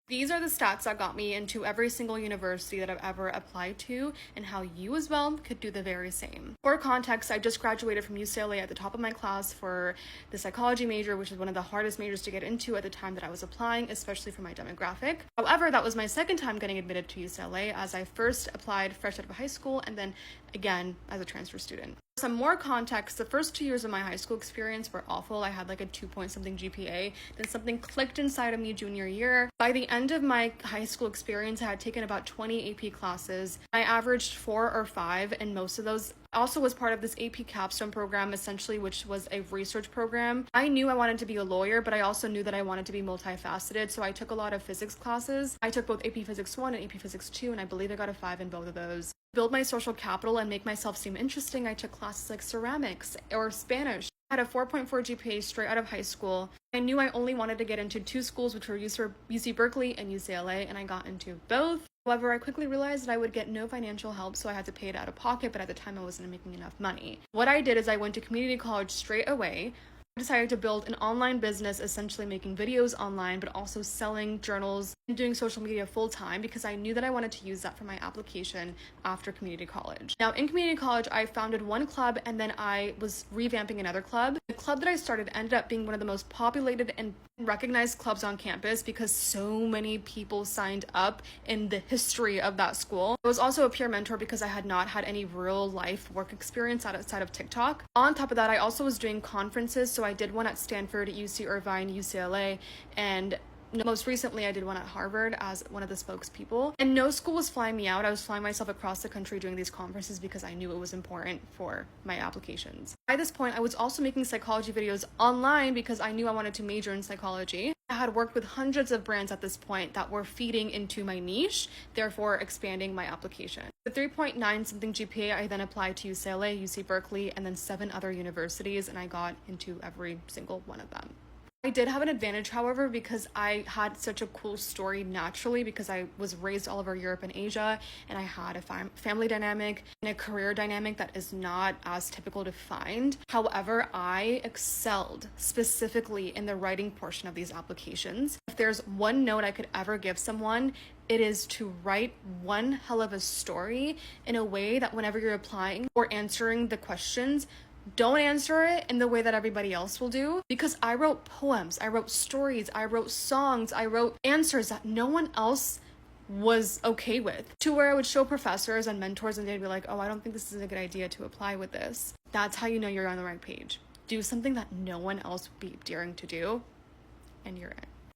These are the stats that got me into every single university that I've ever applied to, and how you as well could do the very same. For context, I just graduated from UCLA at the top of my class for the psychology major, which is one of the hardest majors to get into at the time that I was applying, especially for my demographic. However, that was my second time getting admitted to UCLA, as I first applied fresh out of high school and then again as a transfer student. For some more context, the first 2 years of my high school experience were awful. I had like a 2-point-something GPA. Then something clicked inside of me junior year. By the end of my high school experience, I had taken about 20 AP classes. I averaged 4 or 5, and most of those also was part of this AP capstone program, essentially, which was a research program. I knew I wanted to be a lawyer, but I also knew that I wanted to be multifaceted, so I took a lot of physics classes. I took both AP Physics 1 and AP Physics 2, and I believe I got a 5 in both of those. Build my social capital and make myself seem interesting, I took classes like ceramics or Spanish. I had a 4.4 GPA straight out of high school. I knew I only wanted to get into 2 schools, which were UC Berkeley and UCLA, and I got into both. However, I quickly realized that I would get no financial help, so I had to pay it out of pocket, but at the time I wasn't making enough money. What I did is I went to community college straight away. I decided to build an online business, essentially making videos online, but also selling journals and doing social media full time, because I knew that I wanted to use that for my application after community college. Now, in community college, I founded one club and then I was revamping another club. The club that I started ended up being one of the most populated and recognized clubs on campus because so many people signed up in the history of that school. I was also a peer mentor because I had not had any real life work experience outside of TikTok. On top of that, I also was doing conferences, so I did one at Stanford, UC Irvine, UCLA, and most recently I did one at Harvard as one of the spokespeople. And no school was flying me out. I was flying myself across the country doing these conferences because I knew it was important for my applications. By this point, I was also making psychology videos online because I knew I wanted to major in psychology. I had worked with hundreds of brands at this point that were feeding into my niche, therefore expanding my application. The 3.9 something GPA, I then applied to UCLA, UC Berkeley, and then 7 other universities, and I got into every single one of them. I did have an advantage, however, because I had such a cool story naturally, because I was raised all over Europe and Asia, and I had a family dynamic and a career dynamic that is not as typical to find. However, I excelled specifically in the writing portion of these applications. If there's one note I could ever give someone, it is to write one hell of a story in a way that whenever you're applying or answering the questions, don't answer it in the way that everybody else will do, because I wrote poems, I wrote stories, I wrote songs, I wrote answers that no one else was okay with, to where I would show professors and mentors and they'd be like, oh, I don't think this is a good idea to apply with this. That's how you know you're on the right page. Do something that no one else would be daring to do, and you're in.